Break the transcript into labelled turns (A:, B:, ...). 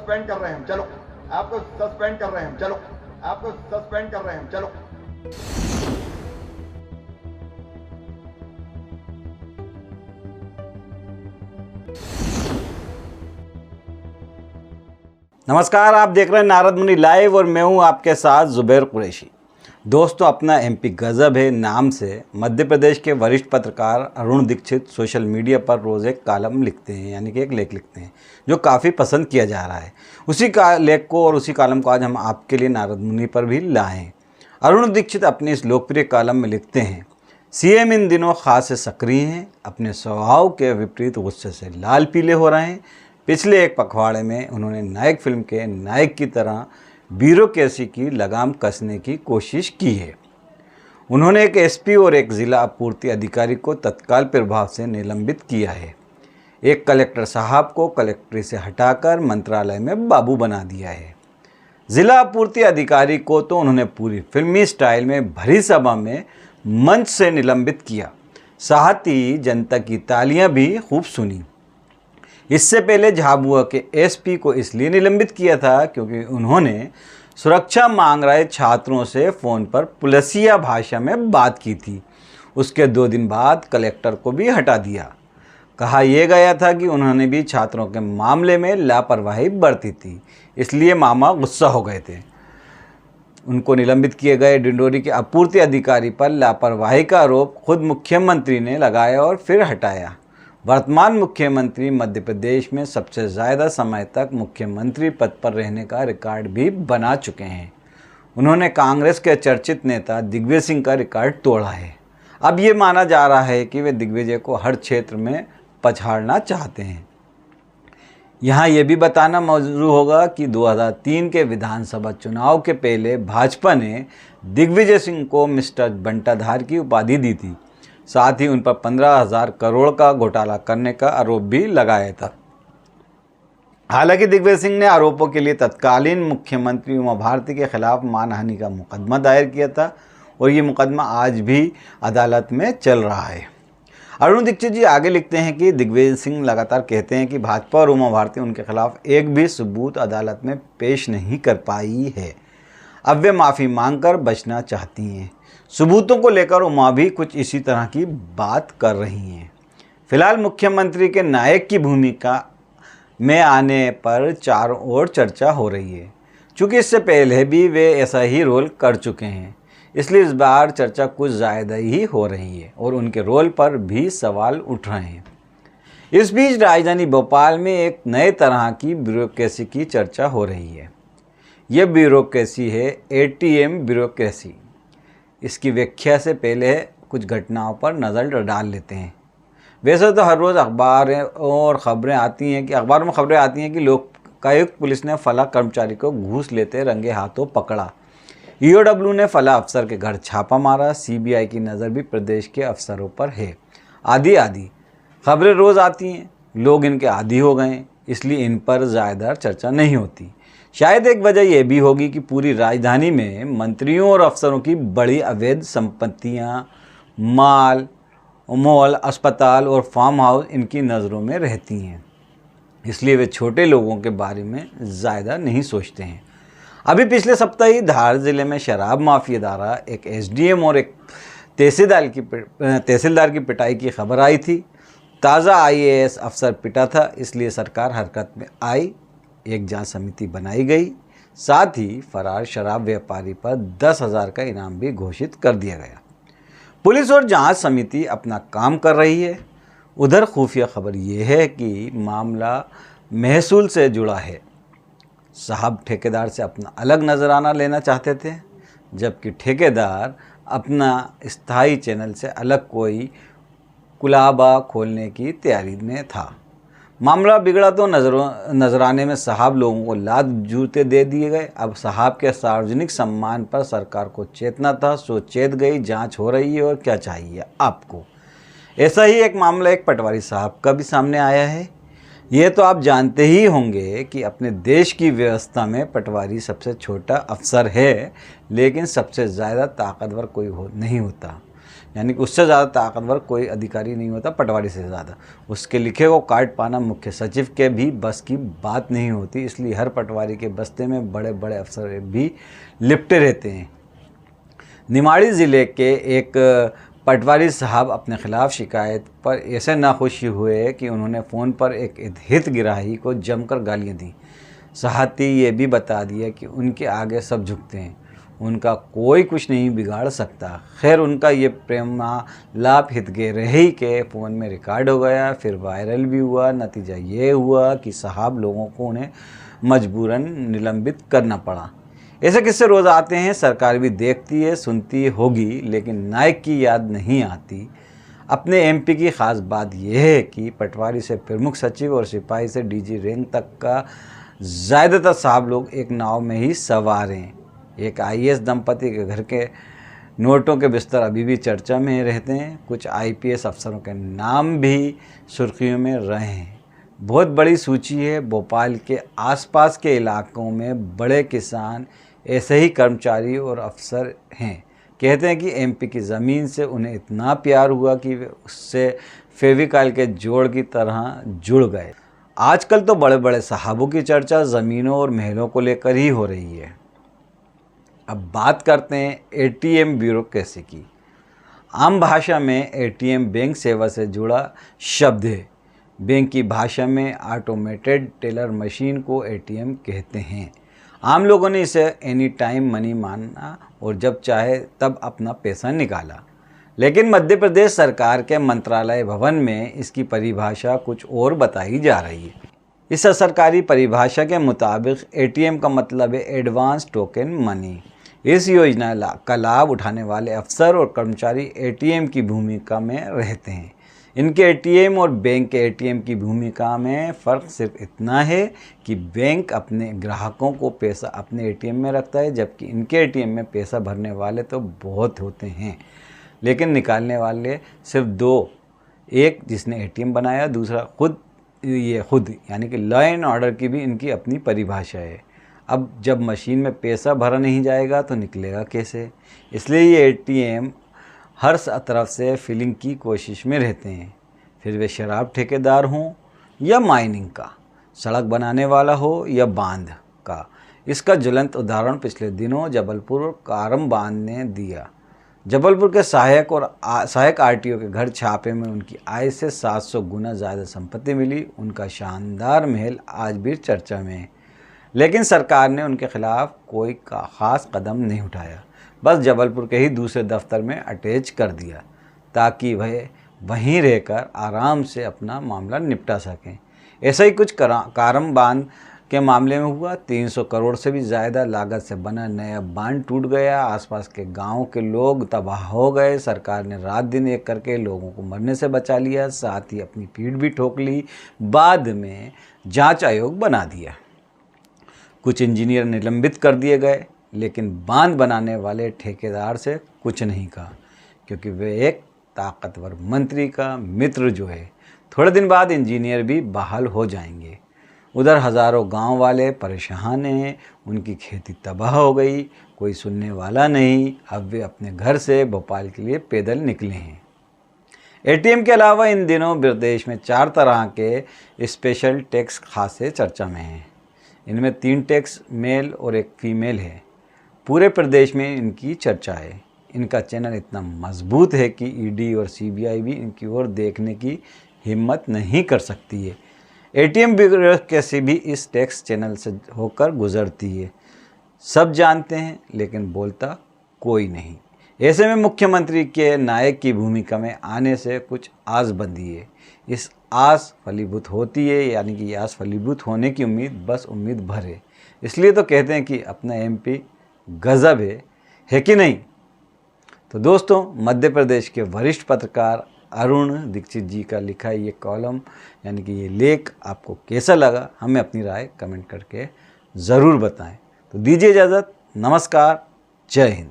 A: Suspend कर रहे हैं हम, चलो आपको सस्पेंड कर रहे हैं हम, चलो आपको सस्पेंड कर रहे हैं हम, चलो।
B: नमस्कार, आप देख रहे हैं नारद मुनि लाइव और मैं हूं आपके साथ जुबैर कुरैशी। दोस्तों, अपना एमपी गजब है नाम से मध्य प्रदेश के वरिष्ठ पत्रकार अरुण दीक्षित सोशल मीडिया पर रोज़ एक कॉलम लिखते हैं, यानी कि एक लेख लिखते हैं जो काफ़ी पसंद किया जा रहा है। उसी का लेख को और उसी कॉलम को आज हम आपके लिए नारद मुनि पर भी लाए हैं। अरुण दीक्षित अपने इस लोकप्रिय कॉलम में लिखते हैं, सीएम इन दिनों खास से सक्रिय हैं, अपने स्वभाव के विपरीत गुस्से से लाल पीले हो रहे हैं। पिछले एक पखवाड़े में उन्होंने नायक फिल्म के नायक की तरह ब्यूरोक्रेसी की लगाम कसने की कोशिश की है। उन्होंने एक एसपी और एक ज़िला आपूर्ति अधिकारी को तत्काल प्रभाव से निलंबित किया है। एक कलेक्टर साहब को कलेक्ट्री से हटाकर मंत्रालय में बाबू बना दिया है। ज़िला आपूर्ति अधिकारी को तो उन्होंने पूरी फिल्मी स्टाइल में भरी सभा में मंच से निलंबित किया। साथ ही जनता की तालियां भी खूब सुनी। इससे पहले झाबुआ के एसपी को इसलिए निलंबित किया था क्योंकि उन्होंने सुरक्षा मांग रहे छात्रों से फ़ोन पर पुलिसिया भाषा में बात की थी। उसके 2 दिन बाद कलेक्टर को भी हटा दिया। कहा यह गया था कि उन्होंने भी छात्रों के मामले में लापरवाही बरती थी, इसलिए मामा गुस्सा हो गए थे। उनको निलंबित किए गए डिंडोरी के आपूर्ति अधिकारी पर लापरवाही का आरोप खुद मुख्यमंत्री ने लगाया और फिर हटाया। वर्तमान मुख्यमंत्री मध्य प्रदेश में सबसे ज़्यादा समय तक मुख्यमंत्री पद पर रहने का रिकॉर्ड भी बना चुके हैं। उन्होंने कांग्रेस के चर्चित नेता दिग्विजय सिंह का रिकॉर्ड तोड़ा है। अब ये माना जा रहा है कि वे दिग्विजय को हर क्षेत्र में पछाड़ना चाहते हैं। यहाँ ये भी बताना मौजूद होगा कि 2003 के विधानसभा चुनाव के पहले भाजपा ने दिग्विजय सिंह को मिस्टर बंटाधार की उपाधि दी थी। साथ ही उन पर 15,000 करोड़ का घोटाला करने का आरोप भी लगाया था। हालांकि दिग्विजय सिंह ने आरोपों के लिए तत्कालीन मुख्यमंत्री उमा भारती के खिलाफ मानहानि का मुकदमा दायर किया था और ये मुकदमा आज भी अदालत में चल रहा है। अरुण दीक्षित जी आगे लिखते हैं कि दिग्विजय सिंह लगातार कहते हैं कि भाजपा और उमा भारती उनके खिलाफ एक भी सबूत अदालत में पेश नहीं कर पाई है। अब वे माफ़ी मांगकर बचना चाहती हैं। सबूतों को लेकर उमा भी कुछ इसी तरह की बात कर रही हैं। फिलहाल मुख्यमंत्री के नायक की भूमिका में आने पर चारों ओर चर्चा हो रही है। चूँकि इससे पहले भी वे ऐसा ही रोल कर चुके हैं, इसलिए इस बार चर्चा कुछ ज़्यादा ही हो रही है और उनके रोल पर भी सवाल उठ रहे हैं। इस बीच राजधानी भोपाल में एक नए तरह की ब्यूरोक्रेसी की चर्चा हो रही है। यह ब्यूरोक्रेसी है एटीएम ब्यूरोक्रेसी। इसकी व्याख्या से पहले कुछ घटनाओं पर नज़र डाल लेते हैं। वैसे तो हर रोज़ अखबारों में खबरें आती हैं कि लोकायुक्त पुलिस ने फला कर्मचारी को घूस लेते रंगे हाथों पकड़ा। ईओडब्ल्यू ने फला अफसर के घर छापा मारा। सीबीआई की नज़र भी प्रदेश के अफसरों पर है। आदि खबरें रोज़ आती हैं, लोग इनके आदी हो गए, इसलिए इन पर ज़्यादा चर्चा नहीं होती। शायद एक वजह यह भी होगी कि पूरी राजधानी में मंत्रियों और अफसरों की बड़ी अवैध संपत्तियां, मॉल, अस्पताल और फार्म हाउस इनकी नज़रों में रहती हैं, इसलिए वे छोटे लोगों के बारे में ज़्यादा नहीं सोचते हैं। अभी पिछले सप्ताह ही धार ज़िले में शराब माफिया द्वारा एक एसडीएम और एक तहसीलदार की पिटाई की खबर आई थी। ताज़ा आईएएस अफसर पिटा था, इसलिए सरकार हरकत में आई। एक जांच समिति बनाई गई। साथ ही फरार शराब व्यापारी पर 10,000 का इनाम भी घोषित कर दिया गया। पुलिस और जांच समिति अपना काम कर रही है। उधर खुफिया खबर ये है कि मामला महसूल से जुड़ा है। साहब ठेकेदार से अपना अलग नजराना लेना चाहते थे, जबकि ठेकेदार अपना स्थायी चैनल से अलग कोई कुलाबा खोलने की तैयारी में था। मामला बिगड़ा तो नजराने में साहब लोगों को लात जूते दे दिए गए। अब साहब के सार्वजनिक सम्मान पर सरकार को चेतना था, सो चेत गई। जांच हो रही है और क्या चाहिए आपको। ऐसा ही एक मामला एक पटवारी साहब का भी सामने आया है। ये तो आप जानते ही होंगे कि अपने देश की व्यवस्था में पटवारी सबसे छोटा अफसर है, लेकिन सबसे ज़्यादा ताकतवर कोई नहीं होता। यानी कि उससे ज़्यादा ताकतवर कोई अधिकारी नहीं होता, पटवारी से ज़्यादा। उसके लिखे को काट पाना मुख्य सचिव के भी बस की बात नहीं होती, इसलिए हर पटवारी के बस्ते में बड़े बड़े अफसर भी लिपटे रहते हैं। निमाड़ी ज़िले के एक पटवारी साहब अपने खिलाफ शिकायत पर ऐसे नाखुश हुए कि उन्होंने फ़ोन पर एक हितग्राही को जमकर गालियाँ दी। साथ ही ये भी बता दिया कि उनके आगे सब झुकते हैं, उनका कोई कुछ नहीं बिगाड़ सकता। खैर, उनका ये प्रेमालाप हितग्राही के फ़ोन में रिकॉर्ड हो गया, फिर वायरल भी हुआ। नतीजा ये हुआ कि साहब लोगों को उन्हें मजबूरन निलंबित करना पड़ा। ऐसे किस्से रोज़ आते हैं, सरकार भी देखती है, सुनती होगी, लेकिन नायक की याद नहीं आती। अपने एमपी की ख़ास बात यह है कि पटवारी से प्रमुख सचिव और सिपाही से डीजी रैंक तक का ज़्यादातर साहब लोग एक नाव में ही सवार हैं। एक आईएएस दंपति के घर के नोटों के बिस्तर अभी भी चर्चा में रहते हैं। कुछ आईपीएस अफसरों के नाम भी सुर्खियों में रहे हैं। बहुत बड़ी सूची है। भोपाल के आसपास के इलाकों में बड़े किसान ऐसे ही कर्मचारी और अफसर हैं। कहते हैं कि एमपी की ज़मीन से उन्हें इतना प्यार हुआ कि वे उससे फेविकॉल के जोड़ की तरह जुड़ गए। आजकल तो बड़े बड़े साहबों की चर्चा ज़मीनों और महलों को लेकर ही हो रही है। अब बात करते हैं एटीएम ब्यूरोक्रेसी की। आम भाषा में एटीएम बैंक सेवा से जुड़ा शब्द है। बैंक की भाषा में ऑटोमेटेड टेलर मशीन को एटीएम कहते हैं। आम लोगों ने इसे एनी टाइम मनी माना और जब चाहे तब अपना पैसा निकाला। लेकिन मध्य प्रदेश सरकार के मंत्रालय भवन में इसकी परिभाषा कुछ और बताई जा रही है। इस सरकारी परिभाषा के मुताबिक एटीएम का मतलब है एडवांस टोकन मनी। इस योजना का लाभ उठाने वाले अफसर और कर्मचारी एटीएम की भूमिका में रहते हैं। इनके एटीएम और बैंक के एटीएम की भूमिका में फ़र्क सिर्फ इतना है कि बैंक अपने ग्राहकों को पैसा अपने एटीएम में रखता है, जबकि इनके एटीएम में पैसा भरने वाले तो बहुत होते हैं, लेकिन निकालने वाले सिर्फ दो। एक जिसने एटीएम बनाया, दूसरा खुद यानी कि लॉ एंड ऑर्डर की भी इनकी अपनी परिभाषा है। अब जब मशीन में पैसा भरा नहीं जाएगा तो निकलेगा कैसे? इसलिए ये एटीएम हर तरफ से फिलिंग की कोशिश में रहते हैं, फिर वे शराब ठेकेदार हों या माइनिंग का, सड़क बनाने वाला हो या बांध का। इसका ज्वलंत उदाहरण पिछले दिनों जबलपुर और कारम बांध ने दिया। जबलपुर के सहायक आरटीओ के घर छापे में उनकी आय से 700 गुना ज़्यादा संपत्ति मिली। उनका शानदार महल आज भी चर्चा में है, लेकिन सरकार ने उनके खिलाफ कोई ख़ास कदम नहीं उठाया। बस जबलपुर के ही दूसरे दफ्तर में अटैच कर दिया ताकि वह वहीं रहकर आराम से अपना मामला निपटा सकें। ऐसा ही कुछ कारम बांध के मामले में हुआ। 300 करोड़ से भी ज़्यादा लागत से बना नया बांध टूट गया। आसपास के गांव के लोग तबाह हो गए। सरकार ने रात दिन एक करके लोगों को मरने से बचा लिया, साथ ही अपनी पीठ भी ठोक ली। बाद में जांच आयोग बना दिया। कुछ इंजीनियर निलंबित कर दिए गए, लेकिन बांध बनाने वाले ठेकेदार से कुछ नहीं कहा, क्योंकि वे एक ताकतवर मंत्री का मित्र जो है। थोड़े दिन बाद इंजीनियर भी बहाल हो जाएंगे। उधर हज़ारों गांव वाले परेशान हैं, उनकी खेती तबाह हो गई, कोई सुनने वाला नहीं। अब वे अपने घर से भोपाल के लिए पैदल निकले हैं। एटीएम के अलावा इन दिनों प्रदेश में 4 तरह के स्पेशल टैक्स खासे चर्चा में हैं। इनमें 3 टैक्स मेल और एक फीमेल है। पूरे प्रदेश में इनकी चर्चा है। इनका चैनल इतना मजबूत है कि ईडी और सीबीआई भी इनकी ओर देखने की हिम्मत नहीं कर सकती है। एटीएम ब्यूरोक्रेसी भी इस टैक्स चैनल से होकर गुजरती है। सब जानते हैं, लेकिन बोलता कोई नहीं। ऐसे में मुख्यमंत्री के नायक की भूमिका में आने से कुछ आस बंधी है। इस आस फलीभूत होती है, यानी कि आस फलीभूत होने की उम्मीद बस उम्मीद भर है। इसलिए तो कहते हैं कि अपना एमपी गजब है कि नहीं? तो दोस्तों, मध्य प्रदेश के वरिष्ठ पत्रकार अरुण दीक्षित जी का लिखा ये कॉलम यानी कि ये लेख आपको कैसा लगा, हमें अपनी राय कमेंट करके ज़रूर बताएं। तो दीजिए इजाज़त। नमस्कार। जय हिंद।